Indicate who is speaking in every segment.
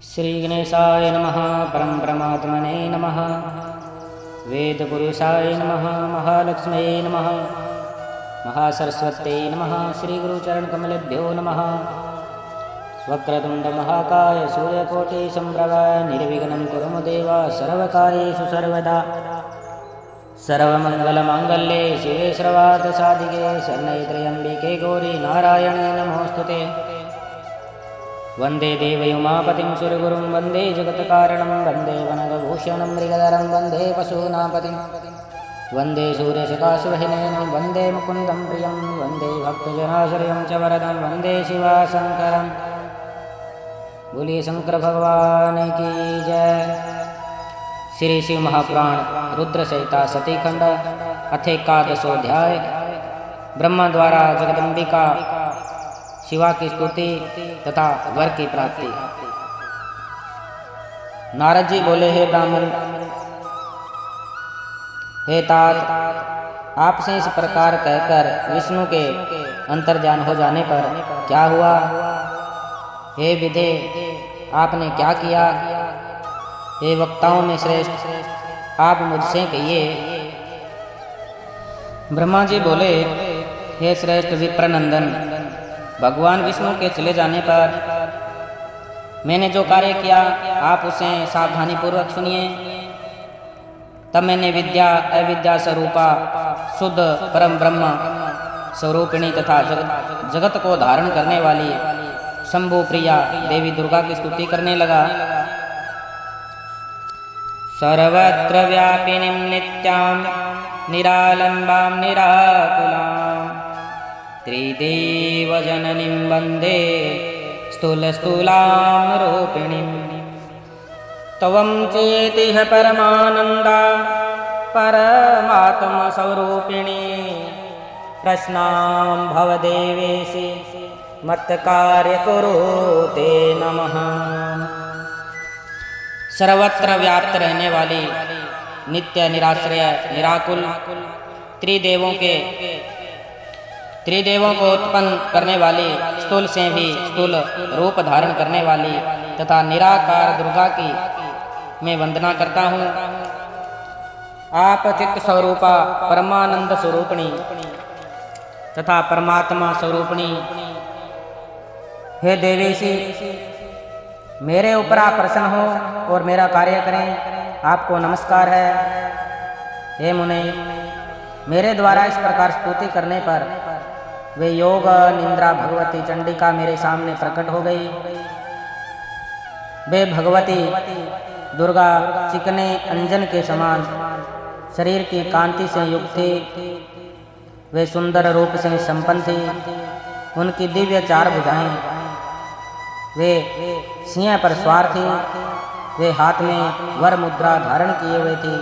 Speaker 1: श्री गणेशाय नमः। परम परमात्मने नमः। वेदपुरुषाय नमः। महालक्ष्म्यै नमः। महासरस्वत्यै नमः। श्रीगुरुचरणकमलेभ्यो नमः। वक्रतुण्ड महाकाय सूर्यकोटिसम्प्रभ निर्विघ्नं कुरु मे देव सर्वकार्येषु सर्वदा। सर्वमङ्गलमाङ्गल्ये शिवे सर्वार्थसाधिके शरण्ये त्र्यम्बिके गौरी नारायणे नमोऽस्तुते। वन्दे देवयुमापतिं सुरगुरुं वन्दे जगत्कारणं वन्दे वनगभूषणं मृगधरं वन्दे पशूनापतिं वन्दे सूर्यशतासुरहिनेनं वन्दे मुकुन्दं प्रियं वन्दे भक्तजनाश्रयं च वरदं वन्दे शिवाशङ्करं। बोलिए शंकर भगवान की जय। श्री शिव महापुराण रुद्र संहिता सती खंड अथेकादशोऽध्याय। ब्रह्मा द्वारा जगदम्बिका शिवा की स्तुति तथा वर की प्राप्ति। नारद जी बोले, हे ब्राह्मण, हे तात, आपसे इस प्रकार कहकर विष्णु के अंतर्ध्यान हो जाने पर क्या हुआ? हे विधे, आपने क्या किया? हे वक्ताओं में श्रेष्ठ, आप मुझसे कहिए। ब्रह्मा जी बोले, हे श्रेष्ठ विप्रनंदन, भगवान विष्णु के चले जाने पर मैंने जो कार्य किया आप उसे सावधानी पूर्वक सुनिए। तब मैंने विद्या अविद्या स्वरूपा शुद्ध परम ब्रह्म स्वरूपिणी तथा जगत को धारण करने वाली शंभु प्रिया देवी दुर्गा की स्तुति करने लगा। सर्वत्र व्यापिनीं नित्यां निरालंबां निराकुलां त्रिदेवजननीं वन्दे स्थूलस्थूलां रूपिणीं। त्वं चेतिह परमानन्दा परमात्मस्वरूपिणी प्रश्नां भवदेवेशि मत्कार्यकुरुते नमः। सर्वत्र व्याप्त रहने वाली नित्य निराश्रय निराकुल त्रिदेवों को उत्पन्न करने वाली स्थूल से भी स्थूल रूप धारण करने वाली तथा निराकार दुर्गा की मैं वंदना करता हूँ। आप चित्त स्वरूपा परमानंद स्वरूपिणी तथा परमात्मा स्वरूपिणी हे देवेशी, मेरे ऊपर आप प्रसन्न हो और मेरा कार्य करें, आपको नमस्कार है। हे मुने, मेरे द्वारा इस प्रकार स्तुति करने पर वे योग निंद्रा भगवती चंडिका मेरे सामने प्रकट हो गई। वे भगवती दुर्गा चिकने अंजन के समान शरीर की कांति से युक्त थी। वे सुंदर रूप से संपन्न थी। उनकी दिव्य चार भुजाएं, वे सिंह पर स्वार थी। वे हाथ में वर मुद्रा धारण किए हुए थी।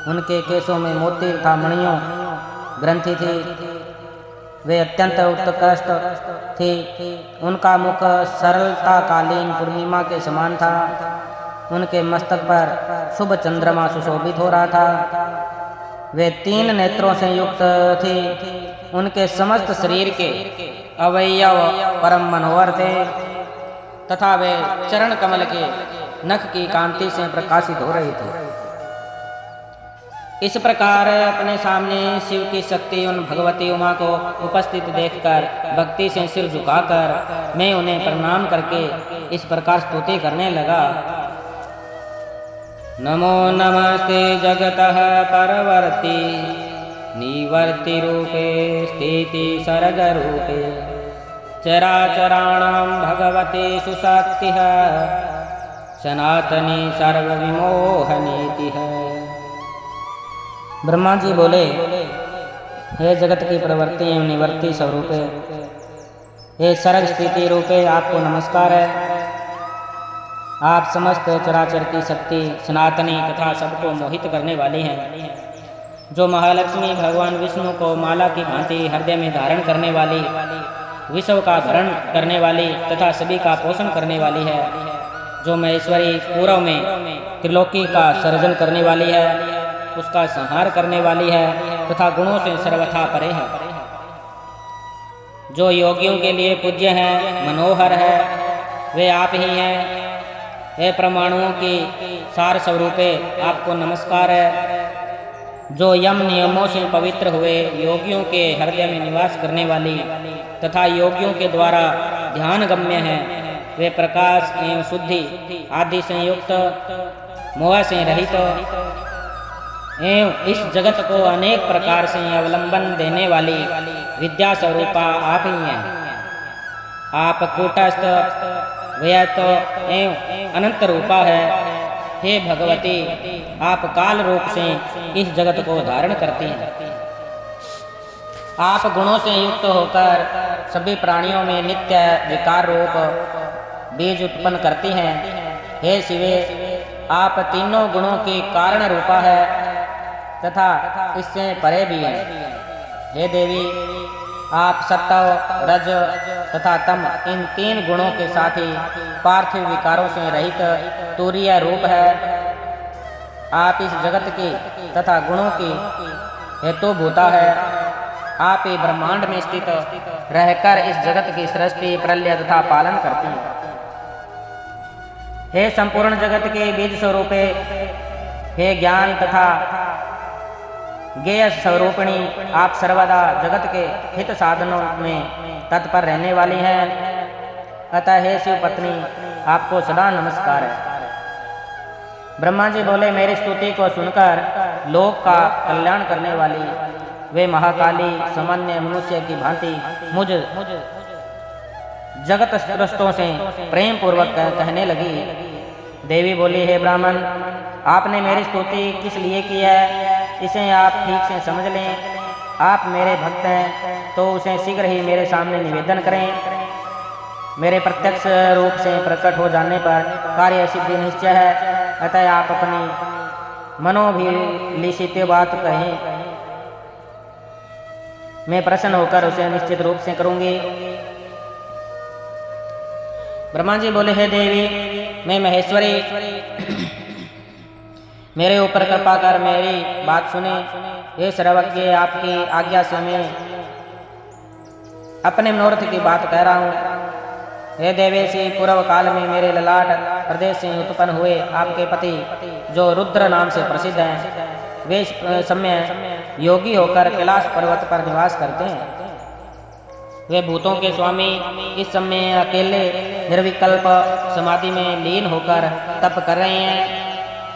Speaker 1: उनके केशों में मोती तथा मणियों ग्रंथि थी। वे अत्यंत उत्कृष्ट थी। उनका मुख सरलता कालीन पूर्णिमा के समान था। उनके मस्तक पर शुभ चंद्रमा सुशोभित हो रहा था। वे 3 नेत्रों से युक्त थी। उनके समस्त शरीर के अवयव परम मनोहर थे तथा वे चरण कमल के नख की कांति से प्रकाशित हो रही थी। इस प्रकार अपने सामने शिव की शक्ति उन भगवती उमा को उपस्थित देखकर भक्ति से सिर झुकाकर मैं उन्हें प्रणाम करके इस प्रकार स्तुति करने लगा। नमो नमस्ते जगतः परवर्ती निवर्ति रूपे स्थिति सर्ग रूपे चराचराणां भगवते सुशक्तिः सनातनी सर्वविमोहनीति है। ब्रह्मा जी बोले, हे जगत की प्रवृत्ति एवं निवर्ति स्वरूपे, हे सर्ग स्थिति रूपे, आपको नमस्कार है। आप समस्त चराचर की शक्ति सनातनी तथा सबको मोहित करने वाली हैं। जो महालक्ष्मी भगवान विष्णु को माला की भांति हृदय में धारण करने वाली, विश्व का भरण करने वाली तथा सभी का पोषण करने वाली है। जो महेश्वरी पूर्व में त्रिलोकी का सर्जन करने वाली है, उसका संहार करने वाली है तथा गुणों से सर्वथा परे है। जो योगियों के लिए पूज्य हैं, मनोहर है, वे आप ही हैं। हे परमाणुओं की सार स्वरूपे आपको नमस्कार है, जो यम नियमों से पवित्र हुए योगियों के हृदय में निवास करने वाली तथा योगियों के द्वारा ध्यान गम्य है। वे प्रकाश एवं शुद्धि आदि से युक्त, मोह से रहित एवं इस जगत को अनेक प्रकार से अवलंबन देने वाली विद्या स्वरूपा आप ही हैं। आप कूटस्थ, व्यक्त एवं अनंत रूपा है। हे भगवती, आप काल रूप से इस जगत को धारण करती हैं। आप गुणों से युक्त होकर सभी प्राणियों में नित्य विकार रूप बीज उत्पन्न करती हैं। हे शिवे, आप तीनों गुणों की कारण रूपा है तथा इससे परे भी है। हे देवी, आप सत्व, रज तथा तम इन तीन गुणों के साथ ही पार्थिव विकारों से रहित तुरीय रूप है। आप इस जगत की तथा गुणों की हेतुभूता है। आप ही ब्रह्मांड में स्थित रहकर इस जगत की सृष्टि, प्रलय तथा पालन करती हैं। हे संपूर्ण जगत के बीज स्वरूपे, हे ज्ञान तथा ज्ञेय स्वरूपिणी, आप सर्वदा जगत के हित साधनों में तत्पर रहने वाली हैं। अतः हे शिव पत्नी, आपको सदा नमस्कार है। ब्रह्मा जी बोले, मेरी स्तुति को सुनकर लोक का कल्याण करने वाली वे महाकाली सामान्य मनुष्य की भांति मुझ जगत सृष्टों से प्रेम पूर्वक कहने लगी। देवी बोली, हे ब्राह्मण, आपने मेरी स्तुति किस लिए की है, इसे आप ठीक से समझ लें। आप मेरे भक्त हैं तो उसे शीघ्र ही मेरे सामने निवेदन करें। मेरे प्रत्यक्ष रूप से प्रकट हो जाने पर कार्य सिद्धि निश्चय है। अतः आप अपनी मनोभिलिषित बात कहें, मैं प्रसन्न होकर उसे निश्चित रूप से करूंगी। ब्रह्मा जी बोले, हे देवी, मैं महेश्वरी, मेरे ऊपर कृपा कर मेरी बात सुने। हे सर्वज्ञ, आपकी आज्ञा से मैं अपने मनोरथ की बात कह रहा हूँ। हे देवेशी, पूर्व काल में मेरे ललाट प्रदेश से उत्पन्न हुए आपके पति, जो रुद्र नाम से प्रसिद्ध हैं, वे समय योगी होकर कैलाश पर्वत पर निवास करते हैं। वे भूतों के स्वामी इस समय अकेले निर्विकल्प समाधि में लीन होकर तप कर रहे हैं।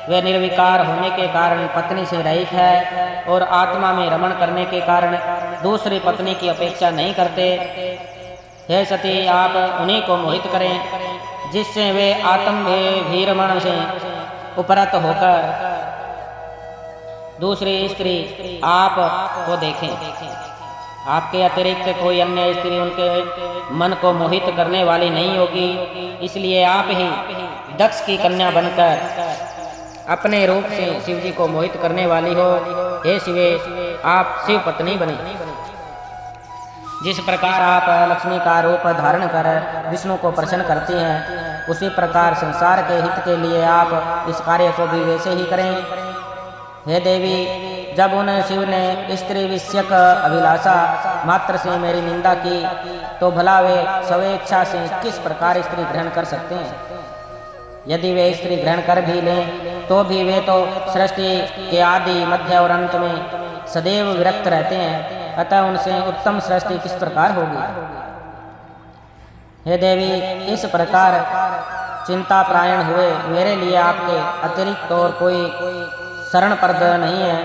Speaker 1: वे निर्विकार होने के कारण पत्नी से रहित है और आत्मा में रमण करने के कारण दूसरी पत्नी की अपेक्षा नहीं करते। हे सती, आप उन्हीं को मोहित करें जिससे वे आत्म भीरमण से उपरत होकर दूसरी स्त्री आप को देखें। आपके अतिरिक्त कोई अन्य स्त्री उनके मन को मोहित करने वाली नहीं होगी। इसलिए आप ही दक्ष की कन्या बनकर अपने रूप से शिव जी को मोहित करने वाली हो। हे शिवे, आप शिव पत्नी बने। जिस प्रकार आप लक्ष्मी का रूप धारण कर विष्णु को प्रसन्न करती हैं, उसी प्रकार संसार के हित के लिए आप इस कार्य को भी वैसे ही करें। हे देवी, जब उन शिव ने स्त्री विषयक अभिलाषा मात्र से मेरी निंदा की, तो भला वे स्वेच्छा से किस प्रकार स्त्री ग्रहण कर सकते हैं। यदि वे स्त्री ग्रहण कर भी लें तो भी वे तो सृष्टि के आदि, मध्य और अंत में सदैव विरक्त रहते हैं। अतः उनसे उत्तम सृष्टि किस प्रकार होगी। हे देवी, इस प्रकार चिंतापरायण हुए मेरे लिए आपके अतिरिक्त और कोई शरणप्रद नहीं है।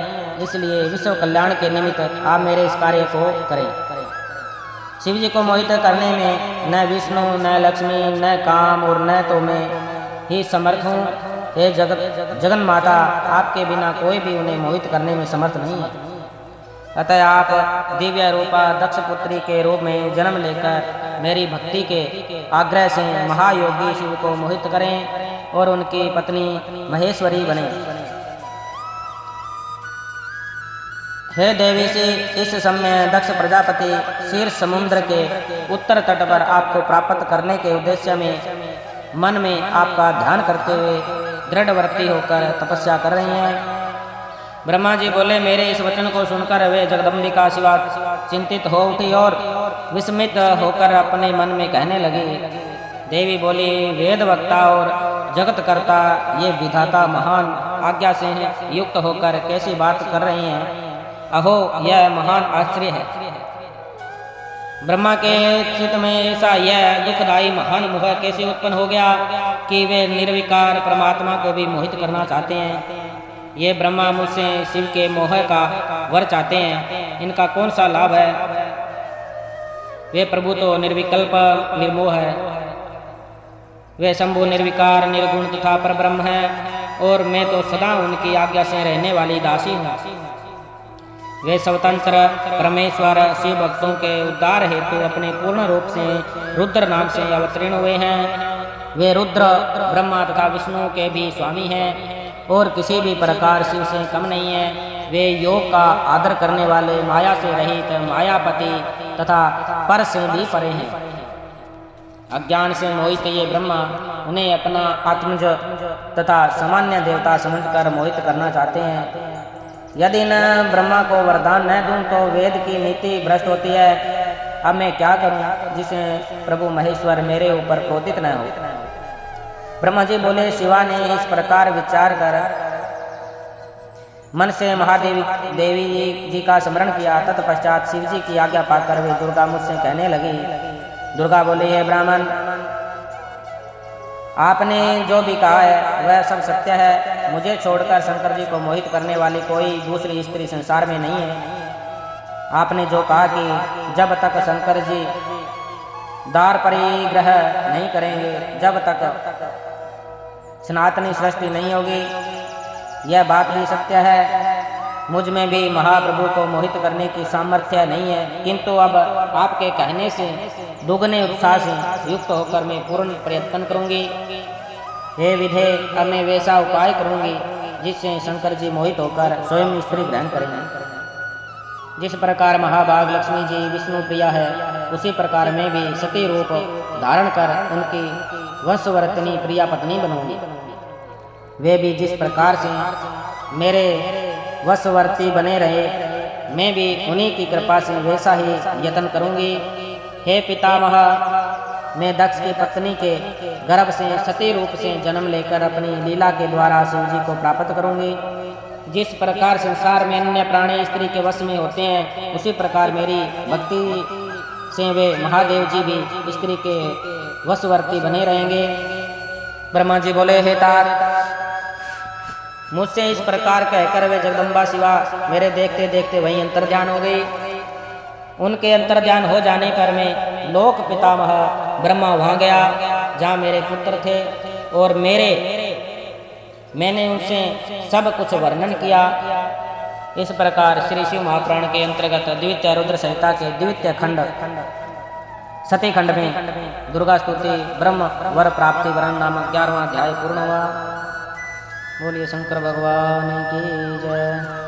Speaker 1: इसलिए विश्व कल्याण के निमित्त आप मेरे इस कार्य को करें। शिव जी को मोहित करने में न विष्णु, न लक्ष्मी, न काम और न तो मैं ही समर्थ हूँ। हे जगन माता, आपके बिना कोई भी उन्हें मोहित करने में समर्थ नहीं है। अतः आप दिव्य रूपा दक्ष पुत्री के रूप में जन्म लेकर मेरी भक्ति के आग्रह से महायोगी शिव को मोहित करें और उनकी पत्नी महेश्वरी बने। हे देवी से, इस समय दक्ष प्रजापति शीर्ष समुद्र के उत्तर तट पर आपको प्राप्त करने के उद्देश्य में मन में आपका ध्यान करते हुए दृढ़वर्ती होकर तपस्या कर रही हैं। ब्रह्मा जी बोले, मेरे इस वचन को सुनकर वे जगदम्बिका शिवा चिंतित हो उठी और विस्मित होकर अपने मन में कहने लगी। देवी बोली, वेद वक्ता और जगत करता ये विधाता महान आज्ञा से युक्त होकर कैसी बात कर रहे हैं। अहो यह महान आश्चर्य है। ब्रह्मा के चित्त में ऐसा यह दुखदायी महान मोह कैसे उत्पन्न हो गया कि वे निर्विकार परमात्मा को भी मोहित करना चाहते हैं। ये ब्रह्मा मुझसे शिव के मोह का वर चाहते हैं, इनका कौन सा लाभ है। वे प्रभु तो निर्विकल्प निर्मोह है, वे शंभु निर्विकार निर्गुण तथा परब्रह्म है, और मैं तो सदा उनकी आज्ञा से रहने वाली दासी हूँ। वे स्वतंत्र परमेश्वर शिव भक्तों के उद्धार हेतु अपने पूर्ण रूप से रुद्र नाम से अवतीर्ण हुए हैं। वे रुद्र ब्रह्मा तथा विष्णु के भी स्वामी हैं और किसी भी प्रकार शिव से कम नहीं है। वे योग का आदर करने वाले माया से रहित मायापति तथा पर से भी परे हैं। अज्ञान से मोहित ये ब्रह्मा उन्हें अपना आत्मज तथा सामान्य देवता समझकर मोहित करना चाहते हैं। यदि न ब्रह्मा को वरदान न दूं तो वेद की नीति भ्रष्ट होती है। अब मैं क्या करूं जिसे प्रभु महेश्वर मेरे ऊपर क्रोधित न हो। ब्रह्मा जी बोले, शिवा ने इस प्रकार विचार कर मन से महादेवी देवी जी का स्मरण किया। तत्पश्चात शिव जी की आज्ञा पाकर वे दुर्गा मुझसे कहने लगी। दुर्गा बोली, हे ब्राह्मण, आपने जो भी कहा है वह सब सत्य है। मुझे छोड़कर शंकर जी को मोहित करने वाली कोई दूसरी स्त्री संसार में नहीं है। आपने जो कहा कि जब तक शंकर जी दार परिग्रह नहीं करेंगे, जब तक सनातनी सृष्टि नहीं होगी, यह बात भी सत्य है। मुझ में भी महाप्रभु को मोहित करने की सामर्थ्य नहीं है, किंतु अब आपके कहने से दुगने उत्साह से युक्त होकर मैं पूर्ण प्रयत्न करूंगी। हे विधे, अब मैं वैसा उपाय करूंगी जिससे शंकर जी मोहित होकर स्वयं स्त्री ग्रहण करेंगे। जिस प्रकार महाभाग लक्ष्मी जी विष्णु प्रिया है, उसी प्रकार मैं भी सती रूप धारण कर उनकी वंशवर्तनी प्रिया पत्नी बनूंगी। वे भी जिस प्रकार से मेरे वशवर्ती बने रहे, मैं भी उन्हीं की कृपा से वैसा ही यत्न करूंगी। हे पितामह, मैं दक्ष की पत्नी के गर्भ से सती रूप से जन्म लेकर अपनी लीला के द्वारा शिव जी को प्राप्त करूंगी। जिस प्रकार संसार में अन्य प्राणी स्त्री के वश में होते हैं, उसी प्रकार मेरी भक्ति से वे महादेव जी भी स्त्री के वशवर्ती बने रहेंगे। ब्रह्मा जी बोले, हे तात, मुझसे इस प्रकार कहकर वे जगदम्बा शिवा मेरे देखते देखते वहीं अंतर्ध्यान हो गई। उनके अंतर्ध्यान हो जाने पर मैं लोक पितामह ब्रह्मा वहाँ गया जहाँ मेरे पुत्र थे, और मैंने उनसे सब कुछ वर्णन किया। इस प्रकार श्री शिव महापुराण के अंतर्गत द्वितीय रुद्र संहिता के द्वितीय खंड सती खंड में दुर्गा स्तुति ब्रह्म वर प्राप्ति वरण नामक 11वां अध्याय पूर्ण हुआ। बोलिए शंकर भगवान की जय।